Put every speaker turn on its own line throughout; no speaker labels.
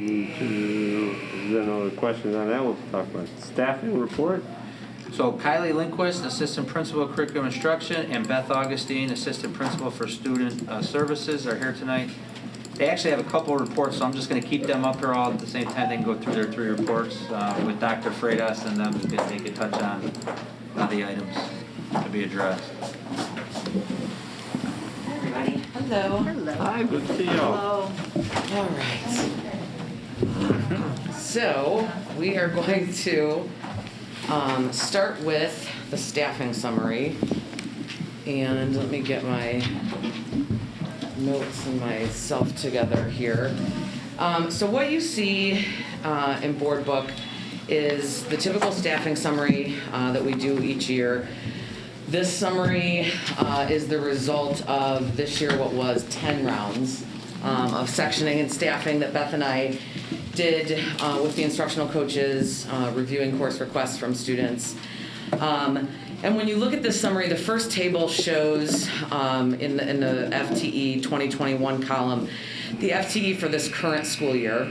Is there no other questions on that? We'll talk about staffing report.
So Kylie Lindquist, Assistant Principal of Curriculum Instruction, and Beth Augustine, Assistant Principal for Student Services are here tonight. They actually have a couple of reports, so I'm just going to keep them up here all at the same time. They can go through their 3 reports with Dr. Freitas, and then they can touch on the items to be addressed.
Hi, everybody. Hello.
Hello.
Hi, good to see you all.
Hello.
All right. So we are going to start with the staffing summary. And let me get my notes and myself together here. So what you see in board book is the typical staffing summary that we do each year. This summary is the result of this year what was 10 rounds of sectioning and staffing that Beth and I did with the instructional coaches, reviewing course requests from students. And when you look at this summary, the first table shows in the FTE 2021 column, the FTE for this current school year.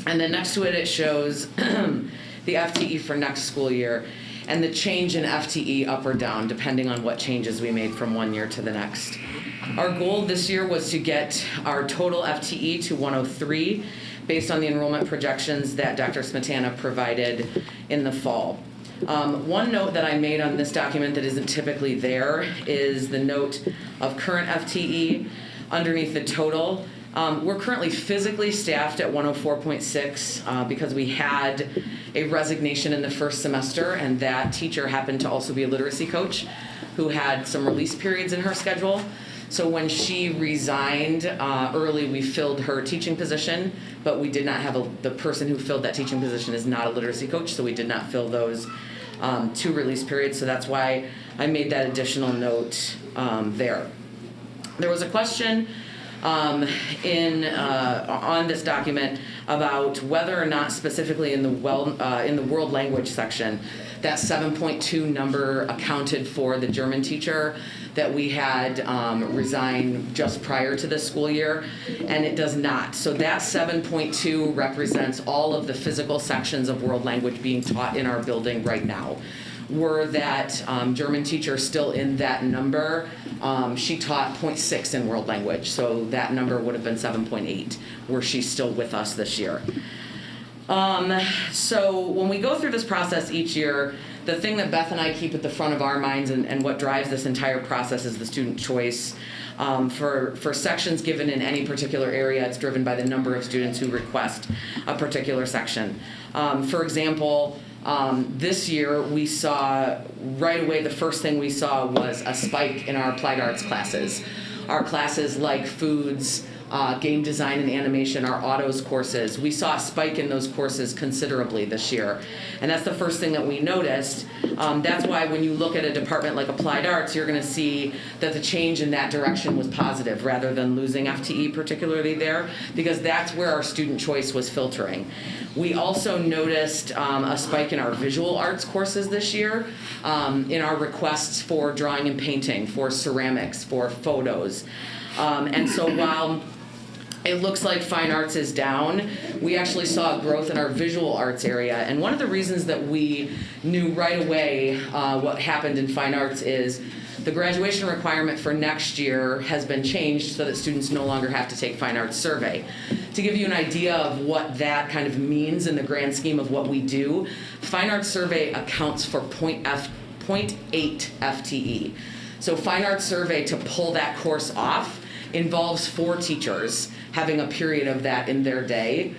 And then next to it, it shows the FTE for next school year and the change in FTE up or down, depending on what changes we made from one year to the next. Our goal this year was to get our total FTE to 103 based on the enrollment projections that Dr. Smetana provided in the fall. One note that I made on this document that isn't typically there is the note of current FTE underneath the total. We're currently physically staffed at 104.6 because we had a resignation in the first semester, and that teacher happened to also be a literacy coach who had some release periods in her schedule. So when she resigned early, we filled her teaching position, but we did not have the person who filled that teaching position is not a literacy coach, so we did not fill those 2 release periods. So that's why I made that additional note there. There was a question on this document about whether or not specifically in the world language section that 7.2 number accounted for the German teacher that we had resigned just prior to this school year, and it does not. So that 7.2 represents all of the physical sections of world language being taught in our building right now. Were that German teacher still in that number, she taught 0.6 in world language, so that number would have been 7.8 were she still with us this year. So when we go through this process each year, the thing that Beth and I keep at the front of our minds and what drives this entire process is the student choice. For sections given in any particular area, it's driven by the number of students who request a particular section. For example, this year we saw right away, the first thing we saw was a spike in our applied arts classes. Our classes like foods, game design and animation, our autos courses. We saw a spike in those courses considerably this year. And that's the first thing that we noticed. That's why when you look at a department like applied arts, you're going to see that the change in that direction was positive rather than losing FTE particularly there, because that's where our student choice was filtering. We also noticed a spike in our visual arts courses this year, in our requests for drawing and painting, for ceramics, for photos. And so while it looks like fine arts is down, we actually saw growth in our visual arts area. And one of the reasons that we knew right away what happened in fine arts is the graduation requirement for next year has been changed so that students no longer have to take fine arts survey. To give you an idea of what that kind of means in the grand scheme of what we do, fine arts survey accounts for 0.8 FTE. So fine arts survey, to pull that course off, involves 4 teachers having a period of that in their day.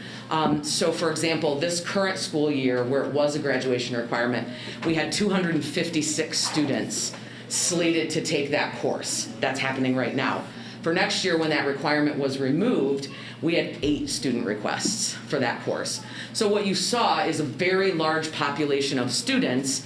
So for example, this current school year where it was a graduation requirement, we had 256 students slated to take that course. That's happening right now. For next year, when that requirement was removed, we had 8 student requests for that course. So what you saw is a very large population of students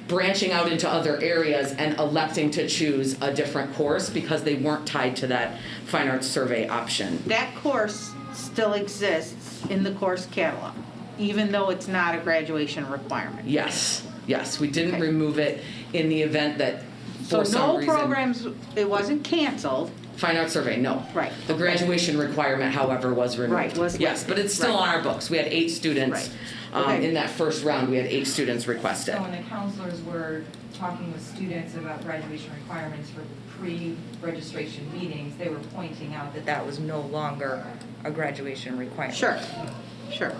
branching out into other areas and electing to choose a different course because they weren't tied to that fine arts survey option.
That course still exists in the course catalog, even though it's not a graduation requirement.
Yes, we didn't remove it in the event that
So
for some
no
reason.
programs, it wasn't canceled,
Fine Arts Survey, no.
Right,
The
okay.
graduation requirement, however, was removed.
Right, was
Yes,
lifted.
but it's still
Right.
on our books. We had 8 students.
Right. Okay.
In that first round, we had 8 students request it.
So when the counselors were talking with students about graduation requirements for pre-registration meetings, they were pointing out that that was no longer a graduation requirement.
Sure, sure.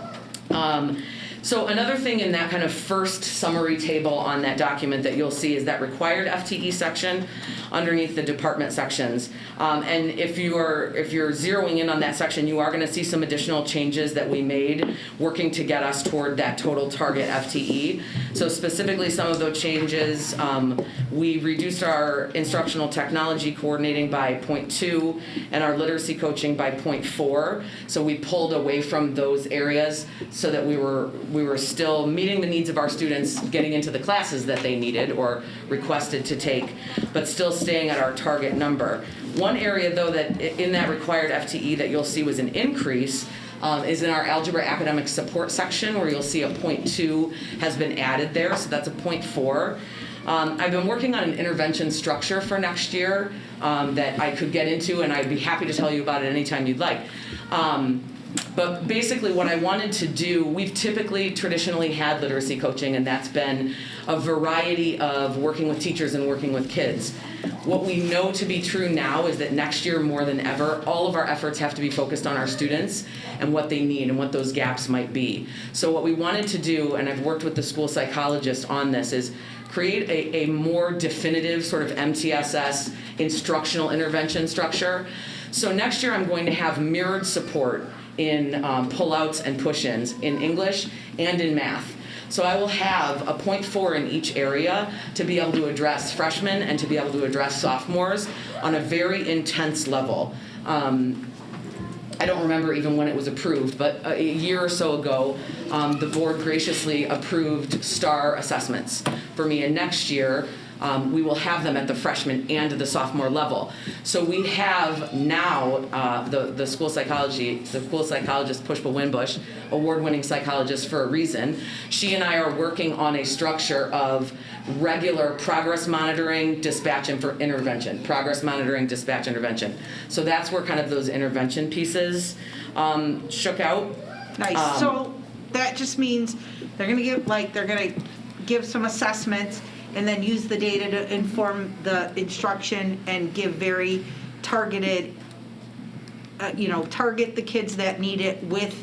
So another thing in that kind of first summary table on that document that you'll see is that required FTE section underneath the department sections. And if you're zeroing in on that section, you are going to see some additional changes that we made working to get us toward that total target FTE. So specifically some of those changes, we reduced our instructional technology coordinating by 0.2 and our literacy coaching by 0.4. So we pulled away from those areas so that we were still meeting the needs of our students, getting into the classes that they needed or requested to take, but still staying at our target number. One area, though, that in that required FTE that you'll see was an increase is in our algebra academic support section, where you'll see a 0.2 has been added there, so that's a 0.4. I've been working on an intervention structure for next year that I could get into, and I'd be happy to tell you about it anytime you'd like. But basically what I wanted to do, we've traditionally had literacy coaching, and that's been a variety of working with teachers and working with kids. What we know to be true now is that next year more than ever, all of our efforts have to be focused on our students and what they need and what those gaps might be. So what we wanted to do, and I've worked with the school psychologist on this, is create a more definitive sort of MTSS instructional intervention structure. So next year I'm going to have mirrored support in pull-outs and push-ins in English and in math. So I will have a 0.4 in each area to be able to address freshmen and to be able to address sophomores on a very intense level. I don't remember even when it was approved, but a year or so ago, the board graciously approved STAR assessments for me, and next year, we will have them at the freshman and the sophomore level. So we have now the school psychologist Pushpa Winbush, award-winning psychologist for a reason. She and I are working on a structure of regular progress monitoring, dispatch intervention. Progress monitoring, dispatch intervention. So that's where kind of those intervention pieces shook out.
Nice, so that just means they're gonna give some assessments and then use the data to inform the instruction and give very targeted, target the kids that need it with,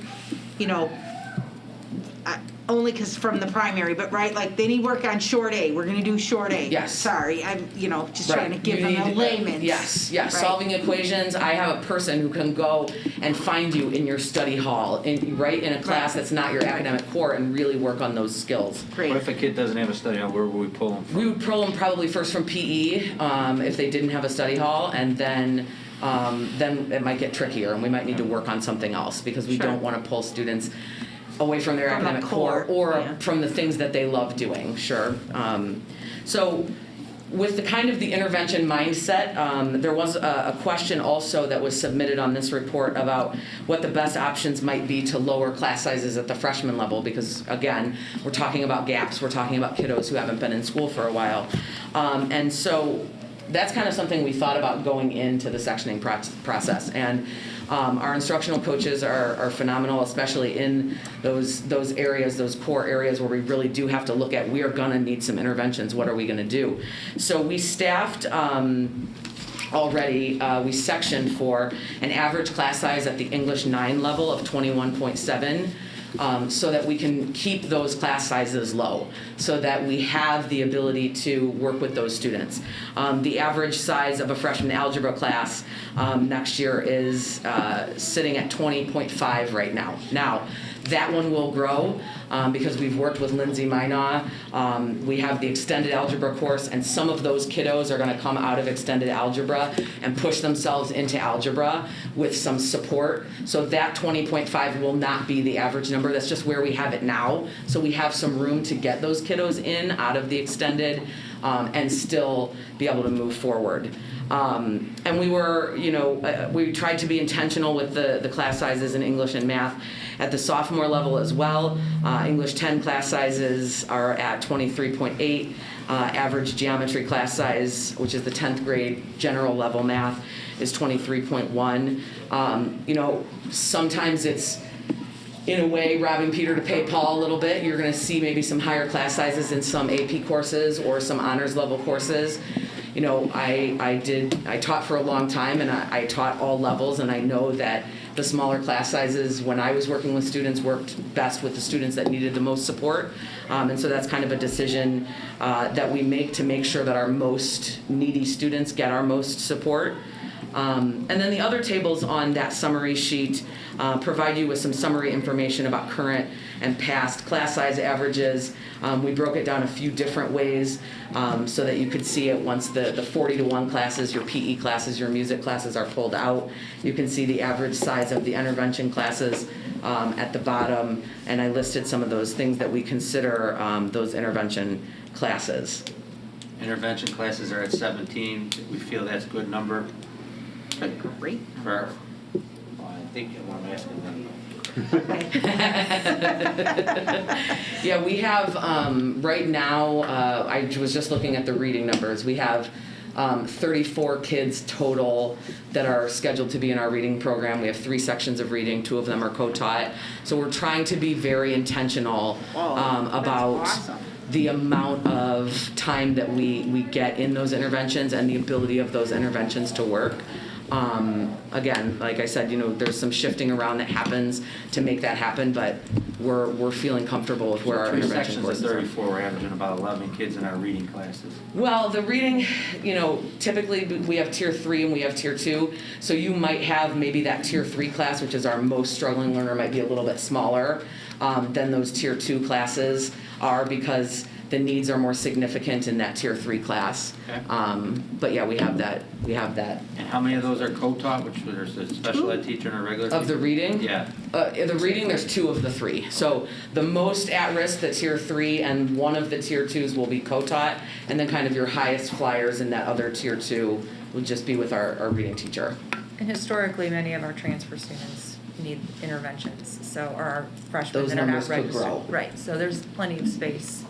only because from the primary, but right, like they need work on short A, we're gonna do short A.
Yes.
Sorry, I'm, just
Right.
trying to give
You
them a
need-
layman's.
Yes,
Right.
solving equations. I have a person who can go and find you in your study hall, in a class
Right.
that's not your academic core, and really work on those skills.
Great.
What if a kid doesn't have a study hall, where would we pull them from?
We would pull them probably first from PE if they didn't have a study hall, and then it might get trickier, and we might need to work on something else because we
Sure.
don't want to pull students away from their
From the
academic core or
yeah.
from the things that they love doing. Sure. So with the kind of the intervention mindset, there was a question also that was submitted on this report about what the best options might be to lower class sizes at the freshman level, because again, we're talking about gaps, we're talking about kiddos who haven't been in school for a while. And so that's kind of something we thought about going into the sectioning process. And our instructional coaches are phenomenal, especially in those areas, those core areas where we really do have to look at, we are gonna need some interventions, what are we gonna do? So we staffed already, we sectioned for an average class size at the English 9 level of 21.7. So that we can keep those class sizes low, so that we have the ability to work with those students. The average size of a freshman algebra class next year is sitting at 20.5 right now. Now, that one will grow because we've worked with Lindsay Minaw. We have the extended algebra course, and some of those kiddos are gonna come out of extended algebra and push themselves into algebra with some support. So that 20.5 will not be the average number number. That's just where we have it now. So we have some room to get those kiddos in out of the extended and still be able to move forward. And we were, we tried to be intentional with the class sizes in English and math at the sophomore level as well. English 10 class sizes are at 23.8. Average geometry class size, which is the 10th grade general level math, is 23.1. Sometimes it's, in a way, robbing Peter to pay Paul a little bit. You're going to see maybe some higher class sizes in some AP courses or some honors level courses. I taught for a long time, and I taught all levels, and I know that the smaller class sizes, when I was working with students, worked best with the students that needed the most support. And so that's kind of a decision that we make to make sure that our most needy students get our most support. And then the other tables on that summary sheet provide you with some summary information about current and past class size averages. We broke it down a few different ways so that you could see it once the 40-to-1 classes, your PE classes, your music classes are pulled out. You can see the average size of the intervention classes at the bottom, and I listed some of those things that we consider those intervention classes.
Intervention classes are at 17. We feel that's a good number.
Great.
Well, I think I'm asking them.
Yeah, we have, right now, I was just looking at the reading numbers. We have 34 kids total that are scheduled to be in our reading program. We have 3 sections of reading, 2 of them are co-taught. So we're trying to be very intentional about
awesome.
the amount of time that we get in those interventions and the ability of those interventions to work. Again, like I said, there's some shifting around that happens to make that happen, but we're feeling comfortable with where our intervention courses are.
3 sections of 34, we're averaging about 11 kids in our reading classes.
Well, the reading, typically we have tier 3 and we have tier 2, so you might have maybe that tier 3 class, which is our most struggling learner, might be a little bit smaller than those tier 2 classes are, because the needs are more significant in that tier 3 class.
Okay.
But yeah, we have that.
And how many of those are co-taught, which there's a special ed teacher and a regular teacher?
Of the reading?
Yeah.
The reading, there's 2 of the 3. So the most at risk, the tier 3, and 1 of the tier 2s will be co-taught, and then kind of your highest flyers in that other tier 2 will just be with our reading teacher.
And historically, many of our transfer students need interventions, so our freshmen
Those
that are
numbers
not
could
registered.
grow.
Right, so there's plenty of space.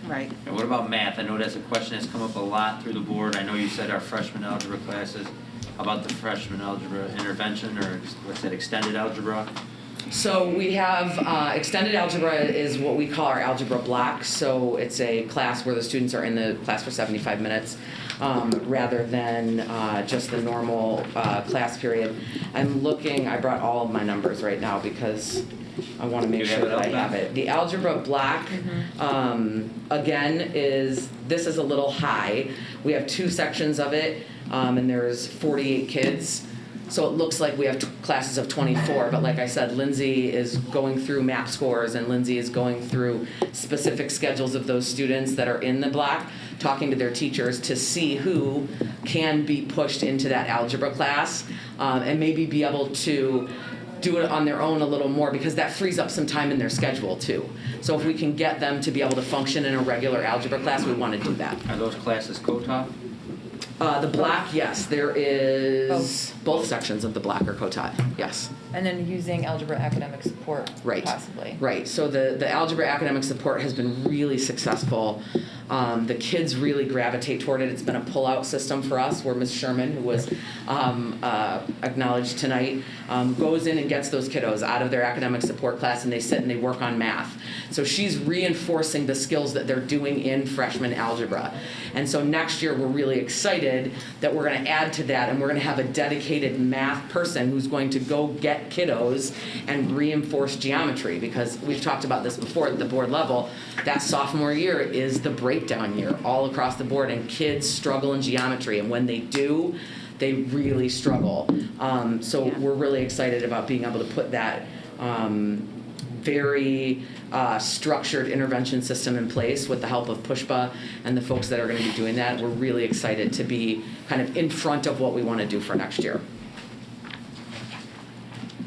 Right.
And what about math? I know that's a question that's come up a lot through the board. I know you said our freshman algebra classes. How about the freshman algebra intervention, or what's that, extended algebra?
So we have extended algebra is what we call our algebra block. So it's a class where the students are in the class for 75 minutes rather than just the normal class period. I brought all of my numbers right now because I want to make sure that I have it. The algebra block, again, this is a little high. We have 2 sections of it, and there's 48 kids. So it looks like we have classes of 24, but like I said, Lindsay is going through MAP scores, and Lindsay is going through specific schedules of those students that are in the block, talking to their teachers to see who can be pushed into that algebra class, and maybe be able to do it on their own a little more, because that frees up some time in their schedule too. So if we can get them to be able to function in a regular algebra class, we want to do that.
Are those classes co-taught?
The block, yes, there is both sections of the block are co-taught, yes.
And then using algebra academic support,
Right.
possibly.
Right, so the algebra academic support has been really successful. The kids really gravitate toward it. It's been a pull-out system for us, where Ms. Sherman, who was acknowledged tonight, goes in and gets those kiddos out of their academic support class, and they sit and they work on math. So she's reinforcing the skills that they're doing in freshman algebra. And so next year we're really excited that we're going to add to that, and we're going to have a dedicated math person who's going to go get kiddos and reinforce geometry, because we've talked about this before at the board level. That sophomore year is the breakdown year all across the board, and kids struggle in geometry, and when they do, they really struggle. So we're really excited about being able to put that very structured intervention system in place with the help of Pushpa and the folks that are going to be doing that. We're really excited to be kind of in front of what we want to do for next year.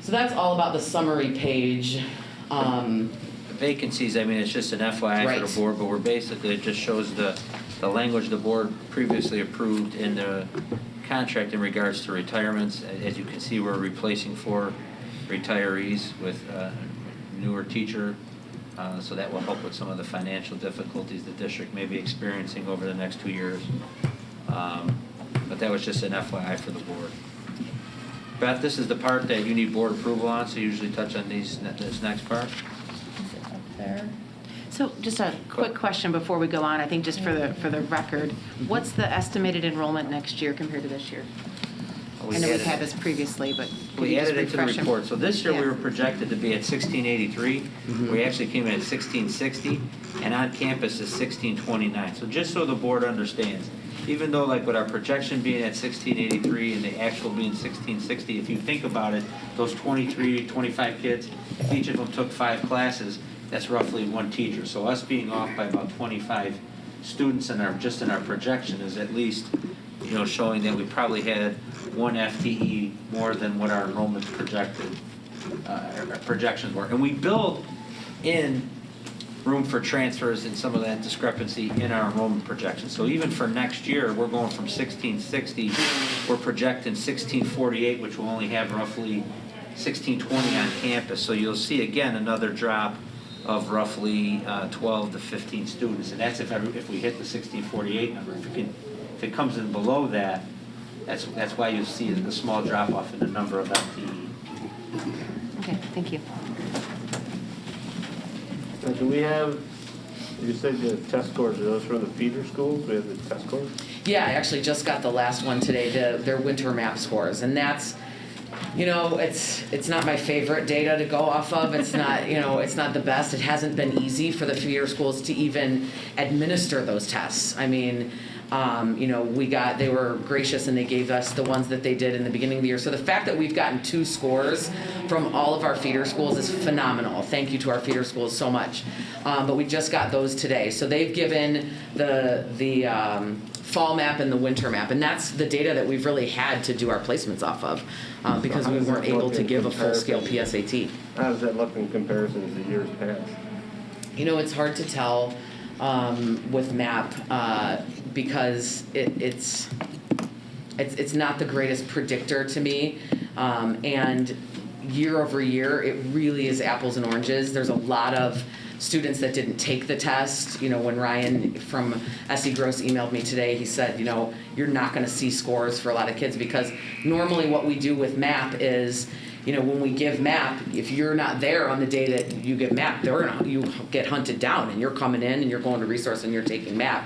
So that's all about the summary page.
Vacancies, I mean, it's just an FYI for
Right.
the board, but we're basically, it just shows the language the board previously approved in the contract in regards to retirements. As you can see, we're replacing 4 retirees with a newer teacher, so that will help with some of the financial difficulties the district may be experiencing over the next 2 years. But that was just an FYI for the board. Beth, this is the part that you need board approval on, so you usually touch on this next part.
So just a quick question before we go on, I think just for the record, what's the estimated enrollment next year compared to this year? I know we've had this previously, but could
We
you just
added it to the
refresh them?
report. So this year, we
Yeah.
were projected to be at 1683. We actually came in at 1660, and on campus is 1629. So just so the board understands, even though like with our projection being at 1683 and the actual being 1660, if you think about it, those 23, 25 kids, if each of them took 5 classes, that's roughly 1 teacher. So us being off by about 25 students in just in our projection is at least, showing that we probably had 1 FTE more than what our enrollment projections were. And we build in room for transfers and some of that discrepancy in our enrollment projections. So even for next year, we're going from 1660, we're projecting 1648, which will only have roughly 1620 on campus. So you'll see again another drop of roughly 12 to 15 students, and that's if we hit the 1648 number. If it comes in below that, that's why you see the small drop off in the number of FTE.
Okay, thank you.
Now, do we have, you said the test scores, are those from the feeder schools? We have the test scores?
Yeah, I actually just got the last one today, their winter map scores, and that's, it's not my favorite data to go off of. It's not, it's not the best. It hasn't been easy for the feeder schools to even administer those tests. I mean, they were gracious and they gave us the ones that they did in the beginning of the year. So the fact that we've gotten 2 scores from all of our feeder schools is phenomenal. Thank you to our feeder schools so much. But we just got those today. So they've given the fall map and the winter map, and that's the data that we've really had to do our placements off of because we weren't able to give a full-scale PSAT.
How does that look in comparison to years past?
It's hard to tell with MAP because it's not the greatest predictor to me, and year over year it really is apples and oranges. There's a lot of students that didn't take the test. When Ryan from SE Gross emailed me today, he said, you're not going to see scores for a lot of kids because normally what we do with MAP is, when we give MAP, if you're not there on the day that you give MAP, you get hunted down and you're coming in and you're going to resource and you're taking MAP.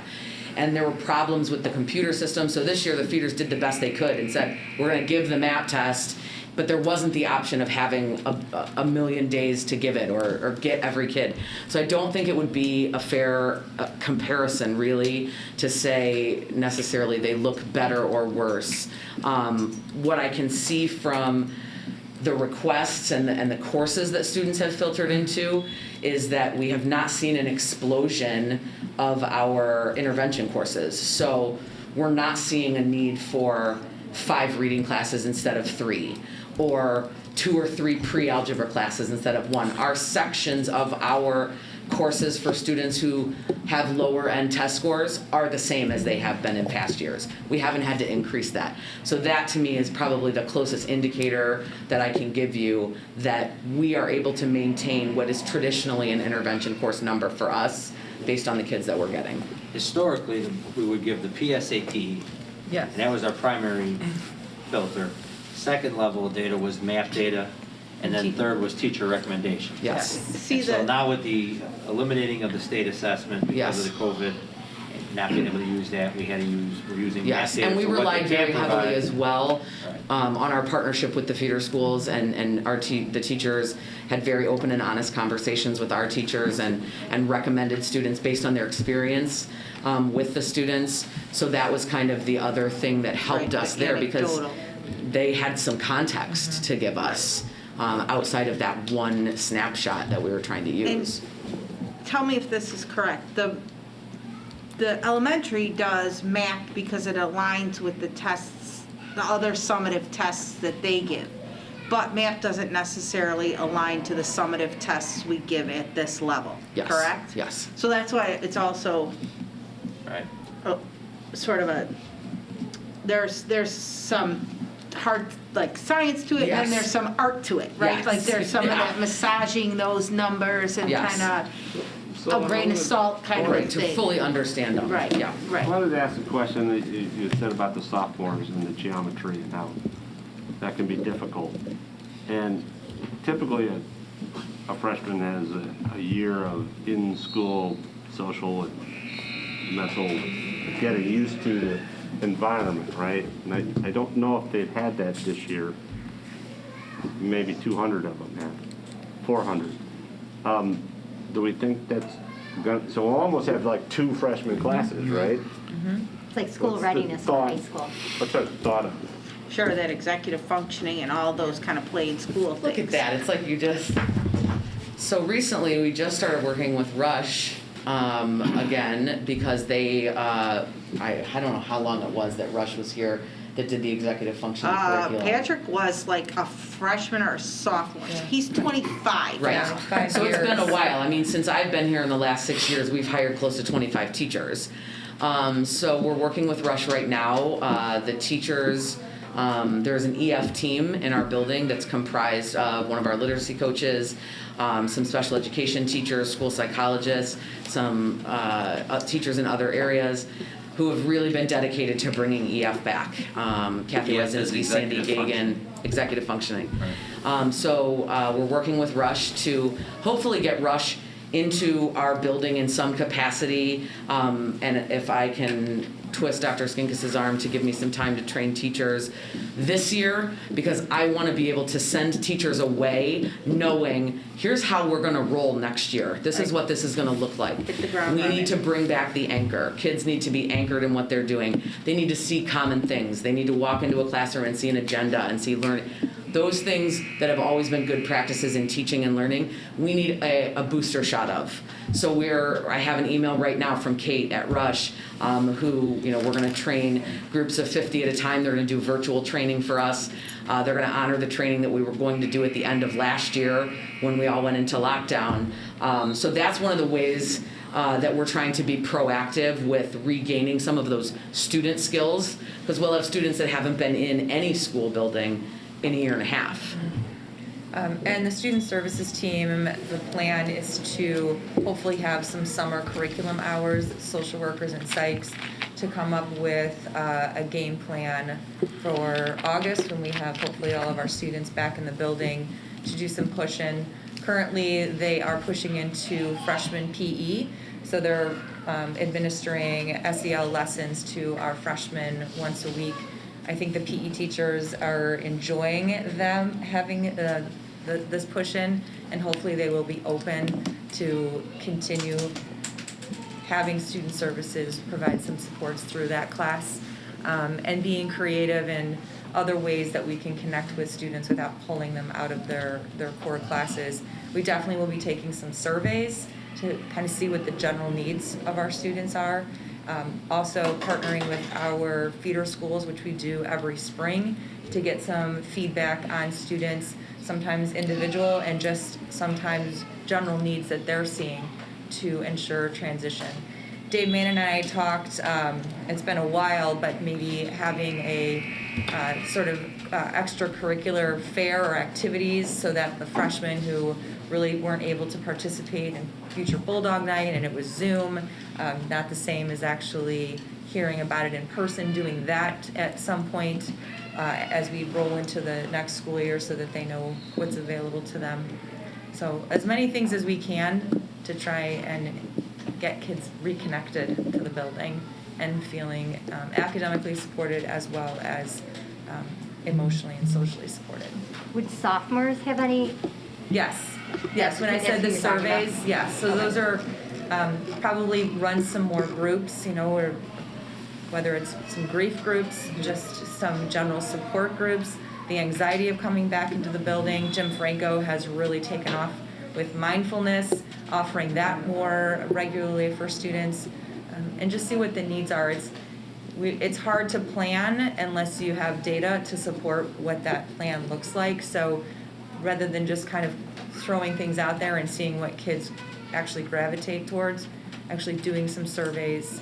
And there were problems with the computer system. So this year the feeders did the best they could and said, we're going to give the MAP test, but there wasn't the option of having a million days to give it or get every kid. So I don't think it would be a fair comparison, really, to say necessarily they look better or worse. What I can see from the requests and the courses that students have filtered into is that we have not seen an explosion of our intervention courses. So we're not seeing a need for 5 reading classes instead of 3, or 2 or 3 pre-algebra classes instead of 1. Our sections of our courses for students who have lower end test scores are the same as they have been in past years. We haven't had to increase that. So that to me is probably the closest indicator that I can give you that we are able to maintain what is traditionally an intervention course number for us based on the kids that we're getting.
Historically, we would give the PSAT,
Yes.
and that was our primary filter. Second level of data was MAP data, and then third was teacher recommendation.
Yes.
See
And so
that,
now with the eliminating of the state assessment because of the COVID, and not being able to use that, we're using MAP
Yes,
data.
and we
for what they
relied very
can
heavily
provide.
as well
Right.
on our partnership with the feeder schools, and the teachers had very open and honest conversations with our teachers and recommended students based on their experience with the students. So that was kind of the other thing that helped
Right,
us
the
there because
anecdotal.
they had some context to give us outside of that one snapshot that we were trying to use.
tell me if this is correct. The elementary does MAP because it aligns with the tests, the other summative tests that they give. but math doesn't necessarily align to the summative tests we give at this level,
Yes.
correct?
Yes.
So that's why it's also
Right.
sort of there's some hard, like, science to it, and
Yes.
then there's some art to it, right?
Yes.
Like, there's some of
Yeah.
that massaging those numbers and
Yes.
kind
So
of a grain of salt kind of
Right, to
thing.
fully understand them.
Right,
Yeah.
I
right.
wanted to ask a question that you said about the sophomores and the geometry and how that can be difficult. And typically, a freshman has a year of in-school social and mental getting used to the environment, right? And I don't know if they've had that this year. Maybe 200 of them have, 400. Do we think that's going to, so we'll almost have like 2 freshman classes, right?
It's like school
What's the
readiness in
thought?
high school.
What's our thought of it?
Sure, that executive functioning and all those kind of play in school things.
Look at that, it's like you just, so recently we just started working with Rush, again, because they, I don't know how long it was that Rush was here that did the executive functioning curriculum.
Patrick was like a freshman or a sophomore.
Yeah.
He's 25.
Right,
Yeah, 5
so it's been a
years.
while, I mean, since I've been here in the last 6 years, we've hired close to 25 teachers. So we're working with Rush right now, the teachers, there's an EF team in our building that's comprised of one of our literacy coaches, some special education teachers, school psychologists, some teachers in other areas who have really been dedicated to bringing EF back. Kathy
EF is
Wesinski, Sandy
executive
Gagan, executive functioning. So we're working with Rush to hopefully get Rush into our building in some capacity, and if I can twist Dr. Skinkis's arm to give me some time to train teachers this year, because I want to be able to send teachers away knowing here's how we're going to roll next year. This is what this is going to look like.
Hit the ground
We
running.
need to bring back the anchor. Kids need to be anchored in what they're doing. They need to see common things. They need to walk into a classroom and see an agenda and see learning. Those things that have always been good practices in teaching and learning, we need a booster shot of. So I have an email right now from Kate at Rush, who, we're going to train groups of 50 at a time. They're going to do virtual training for us. They're going to honor the training that we were going to do at the end of last year when we all went into lockdown. So that's one of the ways that we're trying to be proactive with regaining some of those student skills, because we'll have students that haven't been in any school building in a year and a half.
And the student services team, the plan is to hopefully have some summer curriculum hours, social workers and psychs, to come up with a game plan for August when we have hopefully all of our students back in the building to do some push-in. Currently, they are pushing into freshman PE, so they're administering SEL lessons to our freshmen once a week. I think the PE teachers are enjoying them having this push-in, and hopefully they will be open to continue having student services provide some supports through that class, and being creative in other ways that we can connect with students without pulling them out of their core classes. We definitely will be taking some surveys to kind of see what the general needs of our students are. Also partnering with our feeder schools, which we do every spring, to get some feedback on students, sometimes individual and just sometimes general needs that they're seeing to ensure transition. Dave Mann and I talked, it's been a while, but maybe having a sort of extracurricular fair or activities so that the freshmen who really weren't able to participate in Future Bulldog Night, and it was Zoom, not the same as actually hearing about it in person, doing that at some point as we roll into the next school year so that they know what's available to them. So as many things as we can to try and get kids reconnected to the building and feeling academically supported as well as emotionally and socially supported.
Would sophomores have any?
Yes, when I
That's
said the
what you're talking about.
surveys, yes, so those are probably run some more groups, or whether it's some grief groups, just some general support groups, the anxiety of coming back into the building. Jim Franco has really taken off with mindfulness, offering that more regularly for students, and just see what the needs are. it's hard to plan unless you have data to support what that plan looks like. So rather than just kind of throwing things out there and seeing what kids actually gravitate towards, actually doing some surveys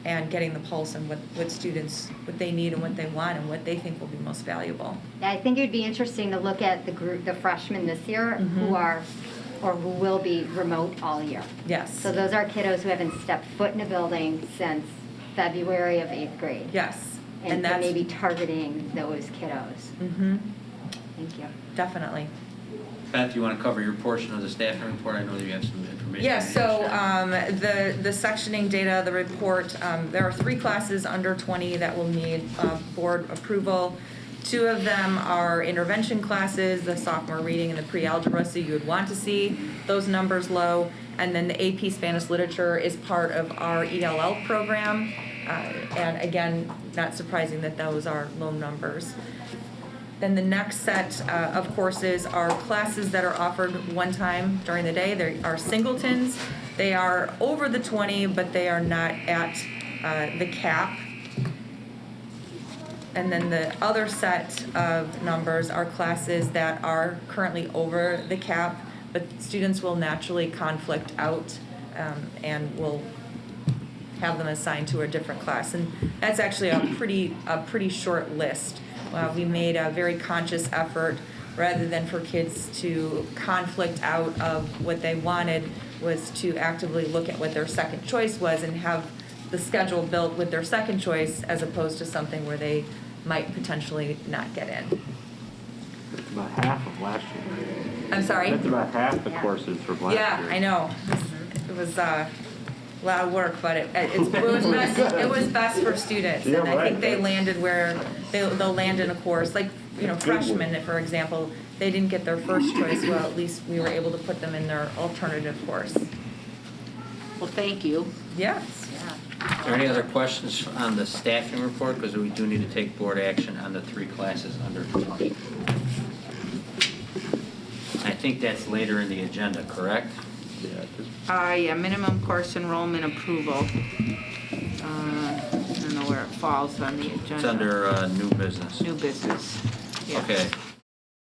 and getting the pulse on what students, what they need and what they want and what they think will be most valuable.
Yeah, I think it would be interesting to look at the freshmen this year who are, or who will be remote all year.
Yes.
So those are kiddos who haven't stepped foot in a building since February of 8th grade.
Yes.
And so
that's
maybe targeting those kiddos. Thank you.
definitely.
Beth, you want to cover your portion of the staffing report? I know that you have some information.
Yeah,
you need to
so
share.
the sectioning data, the report, there are 3 classes under 20 that will need board approval. 2 of them are intervention classes, the sophomore reading and the pre-algebra, so you would want to see those numbers low. And then the AP Spanish Literature is part of our ELL program. And again, not surprising that those are low numbers. Then the next set of courses are classes that are offered one time during the day. They are singletons. They are over the 20, but they are not at the cap. And then the other set of numbers are classes that are currently over the cap, but students will naturally conflict out and will have them assigned to a different class. And that's actually a pretty short list. We made a very conscious effort, rather than for kids to conflict out of what they wanted, was to actively look at what their second choice was and have the schedule built with their second choice, as opposed to something where they might potentially not get in.
That's about half of last year.
I'm sorry?
That's about half the courses from last year.
Yeah, I know. It was a lot of work, but it was best for students.
Yeah,
And I think
right.
they landed where they'll land in a course. Like, freshmen, for example, they didn't get their first choice. Well, at least we were able to put them in their alternative course.
Well, thank you.
Yes.
Are there any other questions on the staffing report? Because we do need to take board action on the 3 classes under 20. I think that's later in the agenda, correct?
Yeah, just
Yeah, minimum course enrollment approval. I don't know where it falls on the agenda.
It's under new business.
New business. Yeah.
Okay.